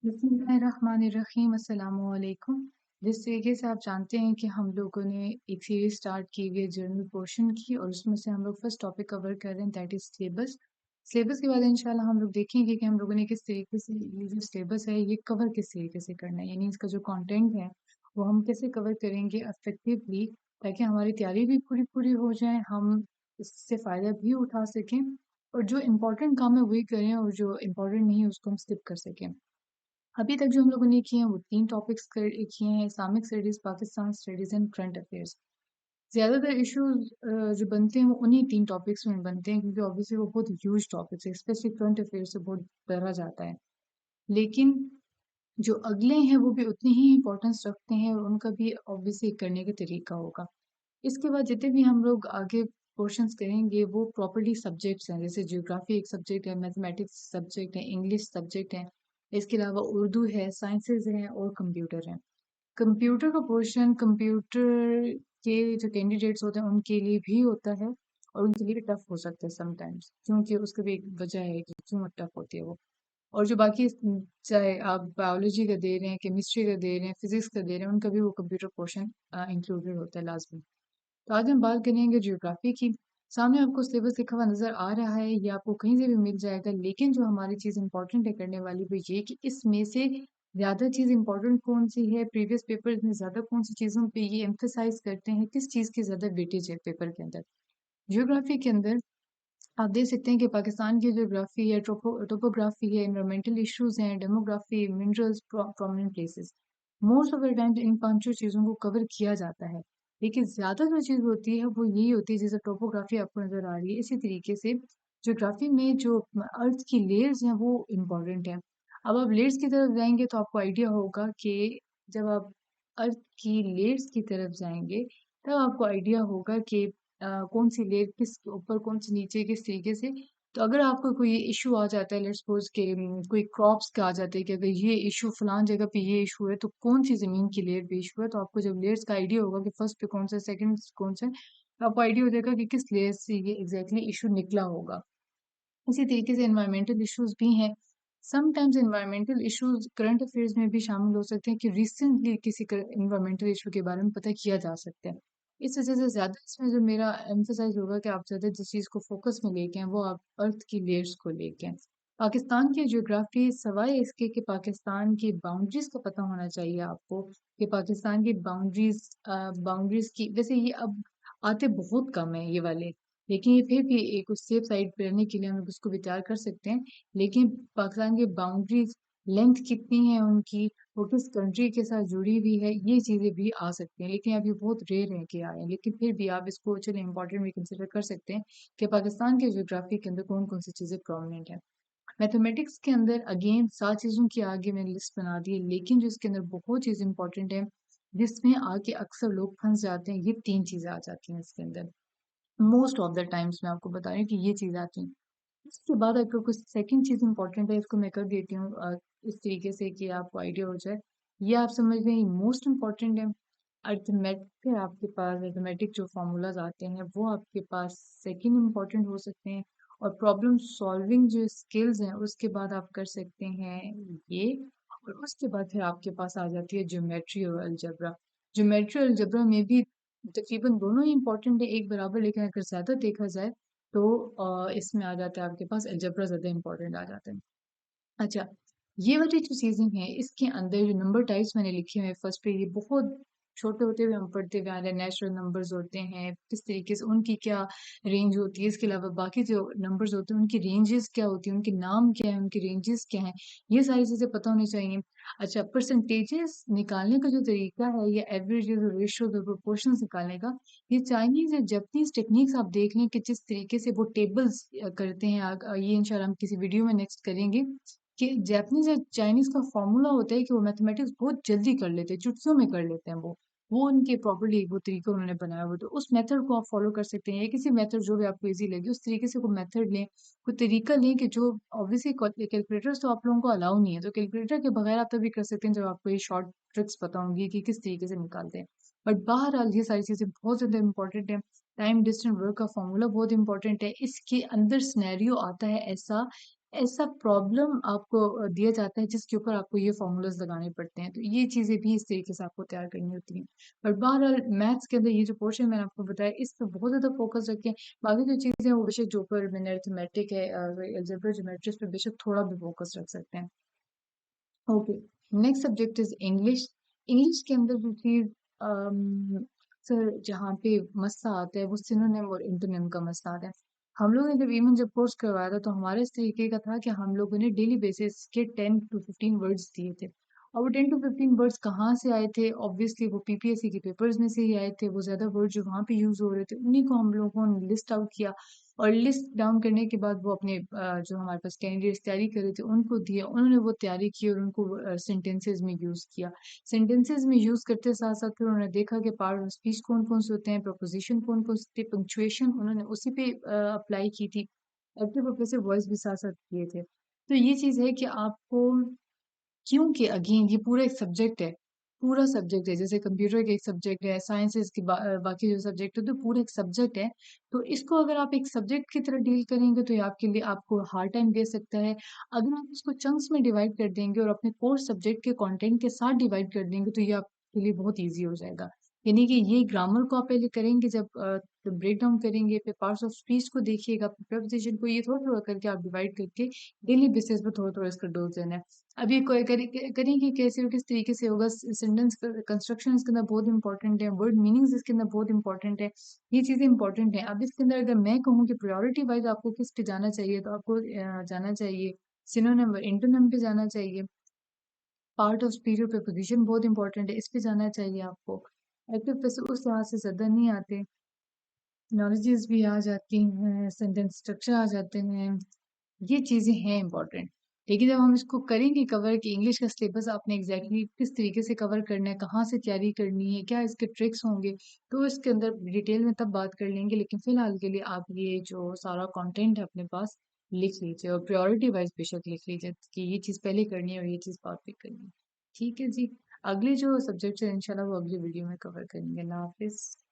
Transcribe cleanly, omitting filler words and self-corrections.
बिस्मिल्लाहिर्रहमानिर्रहीम अस्सलामु अलैकुम। जिस तरीके से आप जानते हैं कि हम लोगों ने एक सीरीज स्टार्ट की हुई है जर्नल पोर्शन की और उसमें से हम लोग फर्स्ट टॉपिक कवर कर रहे हैं दैट इज सिलेबस। सिलेबस के बाद इंशाल्लाह हम लोग देखेंगे कि हम लोगों ने किस तरीके से ये जो सिलेबस है ये कवर किस तरीके से करना है, यानी इसका जो कंटेंट है वो हम कैसे कवर करेंगे इफेक्टिवली, ताकि हमारी तैयारी भी पूरी पूरी हो जाए, हम इससे फ़ायदा भी उठा सकें और जो इम्पोर्टेंट काम है वही करें और जो इम्पोर्टेंट नहीं है उसको हम स्किप कर सकें। अभी तक जो हम लोगों ने किए हैं वो 3 टॉपिक्स किए हैं, Islamic studies, Pakistan studies and current affairs. ज़्यादातर इश्यूज़ जो बनते हैं वो उन्हीं 3 टॉपिक्स में बनते हैं, क्योंकि ऑब्वियसली वो बहुत ह्यूज टॉपिक्स है, स्पेशली करंट अफेयर्स से बहुत पढ़ा जाता है। लेकिन जो अगले हैं वो भी उतनी ही इम्पोर्टेंस रखते हैं और उनका भी ऑब्वियसली करने का तरीका होगा। इसके बाद जितने भी हम लोग आगे पोर्शंस करेंगे वो प्रॉपर्ली सब्जेक्ट्स हैं, जैसे ज्योग्राफी एक सब्जेक्ट है, मैथमेटिक्स सब्जेक्ट है, इंग्लिश सब्जेक्ट है, इसके अलावा उर्दू है, साइंसेज हैं और कंप्यूटर है। कंप्यूटर का पोर्शन कंप्यूटर के जो कैंडिडेट्स होते हैं उनके लिए भी होता है और उनके लिए भी टफ हो सकता है समटाइम्स, क्योंकि उसकी भी एक वजह है कि क्यों टफ होती है वो। और जो बाकी चाहे आप बायोलॉजी का दे रहे हैं, केमिस्ट्री का दे रहे हैं, फिजिक्स का दे रहे हैं, उनका भी वो कंप्यूटर पोर्शन इंक्लूडेड होता है लाजमी। तो आज हम बात करेंगे ज्योग्राफी की। सामने आपको सिलेबस लिखा हुआ नज़र आ रहा है, ये आपको कहीं से भी मिल जाएगा, लेकिन जो हमारी चीज़ इम्पोर्टेंट है करने वाली वो ये कि इसमें से ज़्यादा चीज़ इम्पोर्टेंट कौन-सी है, प्रीवियस पेपर्स में ज़्यादा कौन-सी चीज़ों पे ये एम्फसाइज़ करते हैं, किस चीज़ की ज़्यादा वेटेज है पेपर के अंदर। ज्योग्राफी के अंदर आप देख सकते हैं कि पाकिस्तान की ज्योग्राफी है, टोपोग्राफी है, एनवायरमेंटल इश्यूज़ हैं, demography, minerals, prominent places. Most of the time तो इन 5 चीज़ों को कवर किया जाता है। लेकिन ज़्यादा जो चीज़ होती है वो यही होती है, जैसे टोपोग्राफी आपको नज़र आ रही है, इसी तरीके से ज्योग्राफी में जो अर्थ की लेयर्स हैं वो इम्पोर्टेंट हैं। अब आप लेयर्स की तरफ जाएँगे तो आपको आइडिया होगा कि जब आप अर्थ की लेयर्स की तरफ जाएँगे, तब आपको आइडिया होगा कि कौन-सी लेयर किस ऊपर, कौन-सी नीचे, किस तरीके से। तो अगर आपको कोई इश्यू आ जाता है, लेट्स सपोज़ कि कोई क्रॉप्स का आ जाता है कि अगर ये इश्यू फलान जगह पे ये इश्यू है, तो कौन-सी ज़मीन की लेयर पे इश्यू है, तो आपको जब लेयर्स का आइडिया होगा कि फर्स्ट पे कौन-सा है, सेकंड कौन सा है, तो आपको आइडिया हो जाएगा कि किस लेयर से ये एग्ज़ैक्टली इश्यू निकला होगा। इसी तरीके से एनवायरमेंटल इश्यूज़ भी हैं। Sometimes environmental issues current affairs में भी शामिल हो सकते हैं कि रिसेंटली किसी एनवायरमेंटल इशू के बारे में पता किया जा सकता है। इस वजह से ज़्यादा इसमें जो मेरा एम्फसाइज़ होगा कि आप ज़्यादा जिस चीज़ को फोकस में लेके हैं वो आप अर्थ की लेयर्स को लेके हैं। पाकिस्तान की ज्योग्राफी सवाए इसके कि पाकिस्तान की बाउंड्रीज़ का पता होना चाहिए आपको, कि पाकिस्तान की बाउंड्रीज़ की वैसे ये अब आते बहुत कम है ये वाले, लेकिन ये फिर भी एक उस सेफ साइड पे रहने के लिए हम लोग उसको भी तैयार कर सकते हैं। लेकिन पाकिस्तान की बाउंड्रीज़ लेंथ कितनी है उनकी, वो किस कंट्री के साथ जुड़ी हुई है, ये चीज़ें भी आ सकती हैं। लेकिन अब ये बहुत रेयर है कि आएँ, लेकिन फिर भी आप इसको चलिए इम्पोर्टेंट भी कंसिडर कर सकते हैं कि पाकिस्तान की ज्योग्राफी के अंदर कौन-कौन सी चीज़ें प्रोमिनेंट हैं। मैथमेटिक्स के अंदर अगेन 7 चीज़ों की आगे मैंने लिस्ट बना दी है, लेकिन जो इसके अंदर बहुत चीज़ इम्पोर्टेंट है, जिसमें आके अक्सर लोग फँस जाते हैं, ये 3 चीज़ें आ जाती हैं इसके अंदर। मोस्ट ऑफ द टाइम्स मैं आपको बता रही हूँ कि ये चीज़ आती हैं। इसके बाद अगर कुछ सेकंड चीज़ इम्पोर्टेंट है, इसको मैं कर देती हूँ इस तरीके से कि आपको आइडिया हो जाए। ये आप समझ लें, ये मोस्ट इम्पोर्टेंट है। अरिथमेटिक है आपके पास, अरिथमेटिक जो फ़ॉर्मूलाज़ आते हैं वो आपके पास सेकंड इम्पोर्टेंट हो सकते हैं, और प्रॉब्लम सॉल्विंग जो स्किल्स हैं उसके बाद आप कर सकते हैं ये, और उसके बाद फिर आपके पास आ जाती है ज्योमेट्री और अलजेब्रा। ज्योमेट्री और अलजेब्रा में भी तकरीबन दोनों ही इम्पोर्टेंट है एक बराबर, लेकिन अगर ज़्यादा देखा जाए तो इसमें आ जाता है आपके पास अलजेब्रा ज़्यादा इम्पोर्टेंट आ जाता है। अच्छा, ये वाली जो चीज़ें हैं, इसके अंदर जो नंबर टाइप्स मैंने लिखे हुए हैं फर्स्ट पे, ये बहुत छोटे होते हुए हम पढ़ते हुए आ रहे हैं, नेचुरल नंबर्स होते हैं, किस तरीके से उनकी क्या रेंज होती है, इसके अलावा बाकी जो नंबर्स होते हैं, उनकी रेंजेस क्या होती हैं, उनके नाम क्या हैं, उनकी रेंजेस क्या हैं, ये सारी चीज़ें पता होनी चाहिए। अच्छा, परसेंटेजेस निकालने का जो तरीका है, या एवरेजेस और रेशियोज़ और प्रोपोर्शंस निकालने का, ये चाइनीज़ या जापानीज़ टेक्निक्स आप देख लें कि जिस तरीके से वो टेबल्स करते हैं, ये इंशाल्लाह हम किसी वीडियो में नेक्स्ट करेंगे कि जैपनीज़ या चाइनीज़ का फ़ॉर्मूला होता है कि वो मैथमेटिक्स बहुत जल्दी कर लेते हैं, चुटकियों में कर लेते हैं वो। वो उनके प्रॉपर्ली वो तरीका उन्होंने बनाया हुआ है, तो उस मेथड को आप फ़ॉलो कर सकते हैं, या किसी मेथड जो भी आपको ईज़ी लगे, उस तरीके से कोई मेथड लें, कोई तरीका लें कि जो ऑब्वियसली कैलकुलेटर्स तो आप लोगों को अलाउ नहीं है, तो कैलकुलेटर के बगैर आप तभी कर सकते हैं जब आपको ये शॉर्ट ट्रिक्स पता होंगी कि किस तरीके से निकालते हैं। बट बहरहाल ये सारी चीज़ें बहुत ज़्यादा इम्पोर्टेंट हैं। टाइम डिस्टेंस वर्क का फ़ॉर्मूला बहुत इम्पोर्टेंट है। इसके अंदर सिनेरियो आता है ऐसा, ऐसा प्रॉब्लम आपको दिया जाता है जिसके ऊपर आपको ये फ़ॉर्मूलाज़ लगाने पड़ते हैं। तो ये चीज़ें भी इस तरीके से आपको तैयार करनी होती हैं। और बहरहाल मैथ्स के अंदर ये जो पोर्शन मैंने आपको बताया इस पे बहुत ज़्यादा फ़ोकस रखें। बाकी जो चीज़ें हैं वो बेशक जो ऊपर मैंने अरिथमेटिक है अलजेब्रा ज्योमेट्री इस पे बेशक थोड़ा भी फ़ोकस रख सकते हैं। Okay, next subject is English. English के अंदर जो चीज़ अक्सर जहाँ पे मसला आता है वो सिनोनिम और एंटोनिम का मसला आता है। हम लोगों ने जब कोर्स करवाया था तो हमारा इस तरीके का था कि हम लोगों ने डेली बेसिस के 10 टू 15 वर्ड्स दिए थे। और वो 10 टू 15 वर्ड्स कहाँ से आए थे? ऑब्वियसली वो पीपीएससी के पेपर्स में से ही आए थे। वो ज़्यादा वर्ड जो वहाँ पे यूज़ हो रहे थे उन्हीं को हम लोगों ने लिस्ट आउट किया और लिस्ट डाउन करने के बाद वो अपने जो हमारे पास कैंडिडेट्स तैयारी कर रहे थे उनको दिया। उन्होंने वो तैयारी की और उनको सेंटेंसेस में यूज़ किया। सेंटेंसेस में यूज़ करते साथ-साथ फिर उन्होंने देखा कि पार्ट ऑफ स्पीच कौन-कौन से होते हैं, प्रीपोज़िशन कौन-कौन से थे, पंक्चुएशन उन्होंने उसी पे अप्लाई की थी। एक्टिव और पैसिव वॉइस भी साथ-साथ किए थे। तो ये चीज़ है कि आपको क्योंकि अगेन ये पूरा एक सब्जेक्ट है, पूरा सब्जेक्ट है, जैसे कंप्यूटर का एक सब्जेक्ट है, साइंसेज़ की बाकी जो सब्जेक्ट है, तो पूरा एक सब्जेक्ट है। तो इसको अगर आप एक सब्जेक्ट की तरह डील करेंगे, तो ये आपके लिए आपको हार्ड टाइम दे सकता है। अगर आप इसको चंक्स में डिवाइड कर देंगे और अपने कोर सब्जेक्ट के कंटेंट के साथ डिवाइड कर देंगे, तो ये आपके लिए बहुत ईज़ी हो जाएगा। यानी कि ये ग्रामर को आप पहले करेंगे जब ब्रेक डाउन करेंगे, फिर पार्ट्स ऑफ स्पीच को देखिएगा, प्रीपोज़िशन को ये थोड़ा-थोड़ा करके आप डिवाइड करके डेली बेसिस पे थोड़ा-थोड़ा इसका डोज़ देना है। अभी कोई करेंगे कैसे और किस तरीके से होगा सेंटेंस कंस्ट्रक्शन इसके अंदर बहुत इंपॉर्टेंट है, वर्ड मीनिंग्स इसके अंदर बहुत इंपॉर्टेंट है, ये चीज़ें इंपॉर्टेंट हैं। अब इसके अंदर अगर मैं कहूँ कि प्रायोरिटी वाइज आपको किस पे जाना चाहिए तो आपको जाना चाहिए सिनोनिम और एंटोनिम पे जाना चाहिए, पार्ट ऑफ स्पीच और प्रीपोजिशन बहुत इंपॉर्टेंट है, इस पे जाना चाहिए आपको। एक्टिव पैसिव उस तरह से ज़्यादा नहीं आते, नॉलेजेस भी आ जाती हैं, सेंटेंस स्ट्रक्चर आ जाते हैं, ये चीज़ें हैं इम्पोर्टेंट। लेकिन जब हम इसको करेंगे कवर कि इंग्लिश का सिलेबस आपने एग्ज़ैक्टली किस तरीके से कवर करना है, कहाँ से तैयारी करनी है, क्या इसके ट्रिक्स होंगे, तो इसके अंदर डिटेल में तब बात कर लेंगे। लेकिन फ़िलहाल के लिए आप ये जो सारा कंटेंट है अपने पास लिख लीजिए और प्रायोरिटी वाइज़ बेशक लिख लीजिए कि ये चीज़ पहले करनी है और ये चीज़ बाद में करनी है। ठीक है जी। अगले जो सब्जेक्ट्स हैं इंशाल्लाह वो अगली वीडियो में कवर करेंगे। अल्लाह हाफ़िज़।